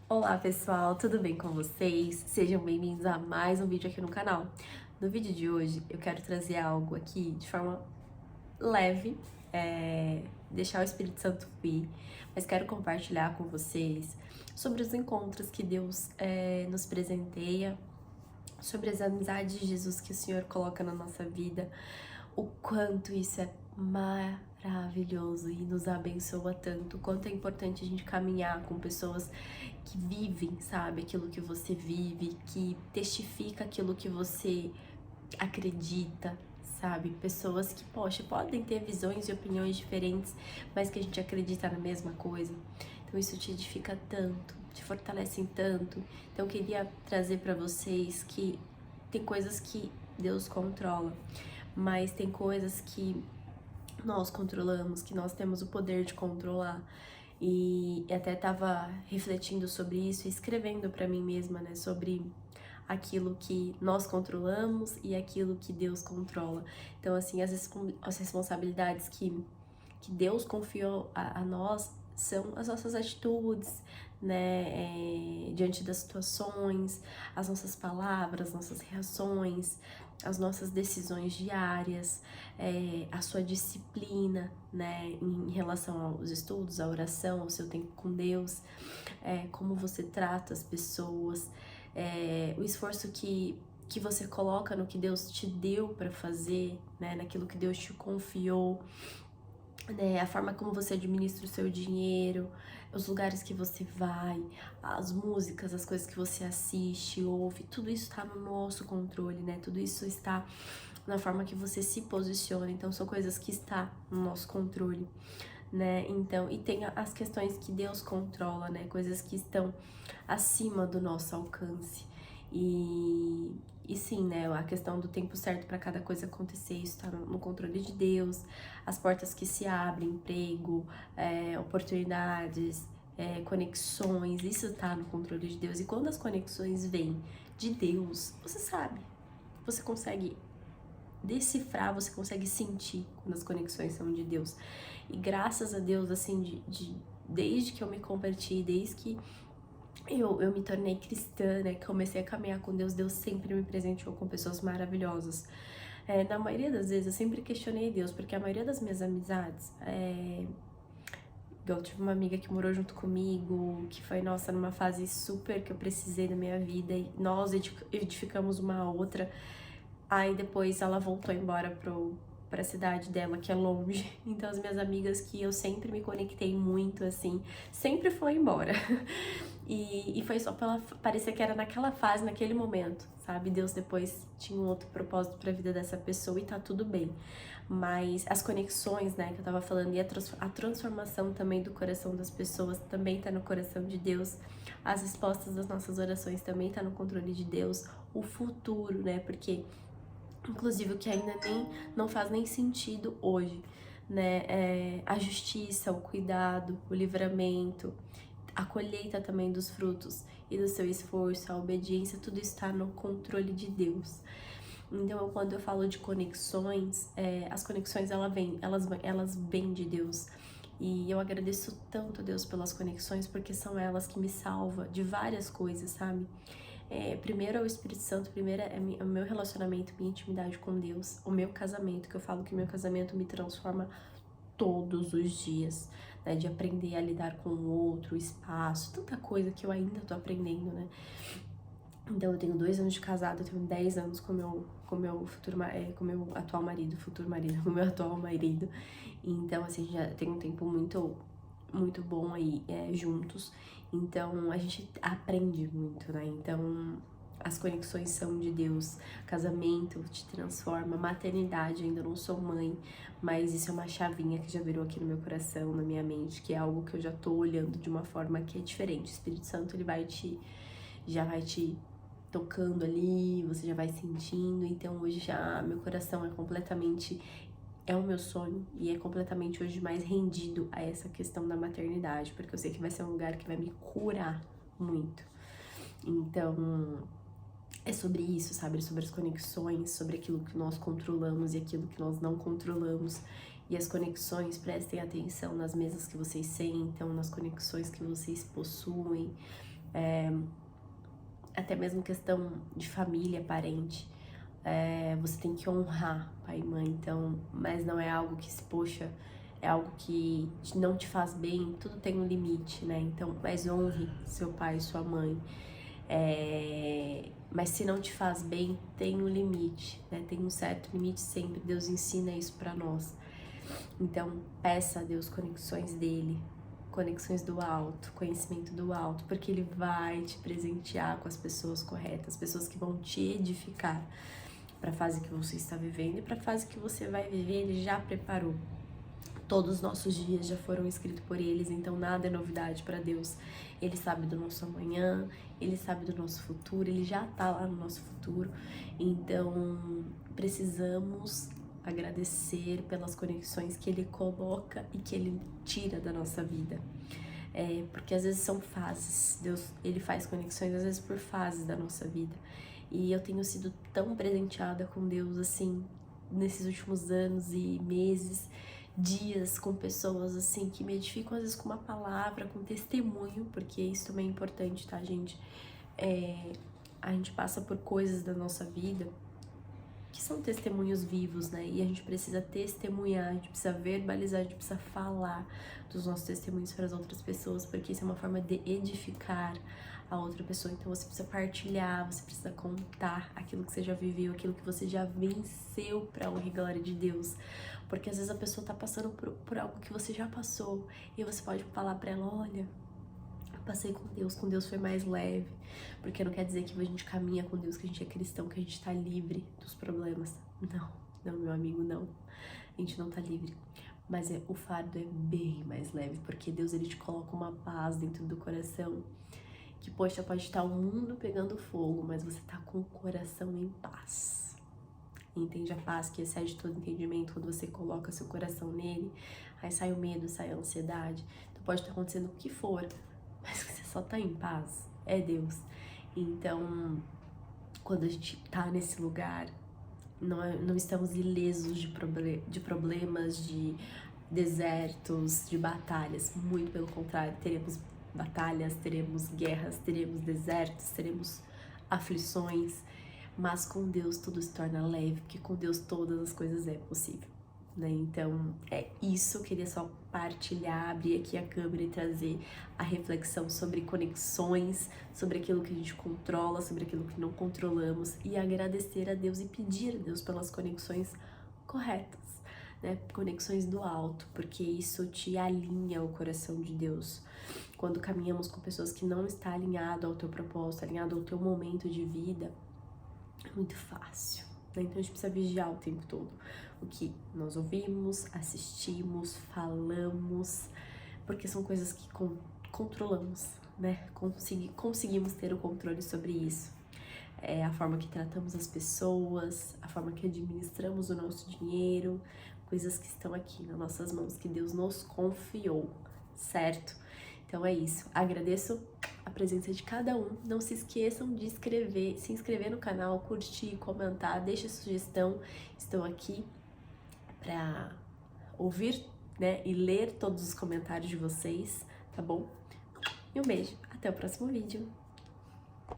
Olá pessoal, tudo bem com vocês? Sejam bem-vindos a mais um vídeo aqui no canal. No vídeo de hoje eu quero trazer algo aqui de forma leve, deixar o Espírito Santo vir, mas quero compartilhar com vocês sobre os encontros que Deus nos presenteia, sobre as amizades de Jesus que o Senhor coloca na nossa vida, o quanto isso é maravilhoso e nos abençoa tanto, o quanto é importante a gente caminhar com pessoas que vivem, sabe, aquilo que você vive, que testifica aquilo que você acredita, sabe? Pessoas que, poxa, podem ter visões e opiniões diferentes, mas que a gente acredita na mesma coisa. Então isso te edifica tanto, te fortalece em tanto. Então eu queria trazer para vocês que tem coisas que Deus controla, mas tem coisas que nós controlamos, que nós temos o poder de controlar. E até estava refletindo sobre isso e escrevendo para mim mesma, né, sobre aquilo que nós controlamos e aquilo que Deus controla. Então, assim, as responsabilidades que Deus confiou a nós são as nossas atitudes, né, diante das situações, as nossas palavras, nossas reações, as nossas decisões diárias, a sua disciplina, né, em relação aos estudos, à oração, ao seu tempo com Deus, como você trata as pessoas, o esforço que você coloca no que Deus te deu para fazer, né, naquilo que Deus te confiou, né, a forma como você administra o seu dinheiro, os lugares que você vai, as músicas, as coisas que você assiste, ouve, tudo isso está no nosso controle, né? Tudo isso está na forma que você se posiciona, então são coisas que está no nosso controle, né? Então, e tem as questões que Deus controla, né? Coisas que estão acima do nosso alcance. E sim, né, a questão do tempo certo para cada coisa acontecer, isso está no controle de Deus, as portas que se abrem, emprego, oportunidades, conexões, isso está no controle de Deus. E quando as conexões vêm de Deus, você sabe, você consegue decifrar, você consegue sentir quando as conexões são de Deus. E graças a Deus, assim, desde que eu me converti, desde que eu me tornei cristã, né, que comecei a caminhar com Deus, Deus sempre me presenteou com pessoas maravilhosas. Na maioria das vezes eu sempre questionei Deus, porque a maioria das minhas amizades, eu tive uma amiga que morou junto comigo, que foi, nossa, numa fase super que eu precisei da minha vida, e nós edificamos uma outra. Aí depois ela voltou embora pra cidade dela, que é longe. Então as minhas amigas que eu sempre me conectei muito, assim, sempre foi embora. E foi só pela... parecia que era naquela fase, naquele momento, sabe? Deus depois tinha um outro propósito pra vida dessa pessoa e tá tudo bem. Mas as conexões, né, que eu tava falando, e a transformação também do coração das pessoas também tá no coração de Deus. As respostas das nossas orações também tá no controle de Deus. O futuro, né, porque inclusive o que ainda nem não faz nem sentido hoje, né? A justiça, o cuidado, o livramento, a colheita também dos frutos e do seu esforço, a obediência, tudo está no controle de Deus. Então, quando eu falo de conexões, as conexões elas vêm de Deus. E eu agradeço tanto a Deus pelas conexões, porque são elas que me salvam de várias coisas, sabe? Primeiro é o Espírito Santo, primeiro é o meu relacionamento, minha intimidade com Deus, o meu casamento, que eu falo que meu casamento me transforma todos os dias, né? De aprender a lidar com o outro, o espaço, tanta coisa que eu ainda tô aprendendo, né? Então eu tenho 2 anos de casada, eu tenho 10 anos com meu atual marido, futuro marido, com meu atual marido. Então, assim, já tem um tempo muito bom aí juntos. Então a gente aprende muito, né? Então as conexões são de Deus, casamento te transforma, maternidade, ainda não sou mãe, mas isso é uma chavinha que já virou aqui no meu coração, na minha mente, que é algo que eu já tô olhando de uma forma que é diferente. O Espírito Santo, ele já vai te tocando ali, você já vai sentindo. Então hoje já meu coração é o meu sonho e é completamente hoje mais rendido a essa questão da maternidade, porque eu sei que vai ser um lugar que vai me curar muito. Então, é sobre isso, sabe? É sobre as conexões, sobre aquilo que nós controlamos e aquilo que nós não controlamos. E as conexões, prestem atenção nas mesas que vocês sentam, nas conexões que vocês possuem, até mesmo questão de família, parente. Você tem que honrar pai e mãe, então, mas não é algo que se, poxa, é algo que não te faz bem, tudo tem um limite, né? Então, mas honre seu pai e sua mãe. Mas se não te faz bem, tem um limite, né? Tem um certo limite sempre. Deus ensina isso pra nós. Então, peça a Deus conexões dele, conexões do alto, conhecimento do alto, porque ele vai te presentear com as pessoas corretas, pessoas que vão te edificar para a fase que você está vivendo e para a fase que você vai viver. Ele já preparou. Todos os nossos dias já foram escritos por eles, então nada é novidade para Deus. Ele sabe do nosso amanhã, ele sabe do nosso futuro, ele já tá lá no nosso futuro. Então, precisamos agradecer pelas conexões que ele coloca e que ele tira da nossa vida. Porque às vezes são fases. Deus, ele faz conexões às vezes por fases da nossa vida. E eu tenho sido tão presenteada com Deus, assim, nesses últimos anos e meses, dias com pessoas, assim, que me edificam, às vezes com uma palavra, com testemunho, porque isso também é importante, tá, gente? A gente passa por coisas da nossa vida que são testemunhos vivos, né? E a gente precisa testemunhar, a gente precisa verbalizar, a gente precisa falar dos nossos testemunhos para as outras pessoas, porque isso é uma forma de edificar a outra pessoa. Então você precisa partilhar, você precisa contar aquilo que você já viveu, aquilo que você já venceu para a honra e glória de Deus. Porque às vezes a pessoa tá passando por algo que você já passou e você pode falar para ela, olha, passei com Deus foi mais leve, porque não quer dizer que a gente caminha com Deus, que a gente é cristão, que a gente tá livre dos problemas. Não, meu amigo, não. A gente não tá livre. Mas o fardo é bem mais leve, porque Deus, ele te coloca uma paz dentro do coração, que, poxa, pode estar o mundo pegando fogo, mas você tá com o coração em paz. Entende? A paz que excede todo entendimento, quando você coloca seu coração nele, aí sai o medo, sai a ansiedade. Então pode estar acontecendo o que for, mas você só tá em paz, é Deus. Então, quando a gente tá nesse lugar, não estamos ilesos de problemas, de desertos, de batalhas. Muito pelo contrário, teremos batalhas, teremos guerras, teremos desertos, teremos aflições, mas com Deus tudo se torna leve, porque com Deus todas as coisas é possível. Né? Então, é isso, eu queria só partilhar, abrir aqui a câmera e trazer a reflexão sobre conexões, sobre aquilo que a gente controla, sobre aquilo que não controlamos, e agradecer a Deus e pedir a Deus pelas conexões corretas, né? Conexões do alto, porque isso te alinha ao coração de Deus. Quando caminhamos com pessoas que não estão alinhado ao teu propósito, alinhado ao teu momento de vida, é muito fácil. Então a gente precisa vigiar o tempo todo o que nós ouvimos, assistimos, falamos, porque são coisas que controlamos, né? Conseguimos ter o controle sobre isso. A forma que tratamos as pessoas, a forma que administramos o nosso dinheiro, coisas que estão aqui nas nossas mãos, que Deus nos confiou, certo? Então é isso. Agradeço a presença de cada um. Não se esqueçam de se inscrever no canal, curtir, comentar, deixe sugestão. Estou aqui para ouvir, né, e ler todos os comentários de vocês, tá bom? E um beijo. Até o próximo vídeo.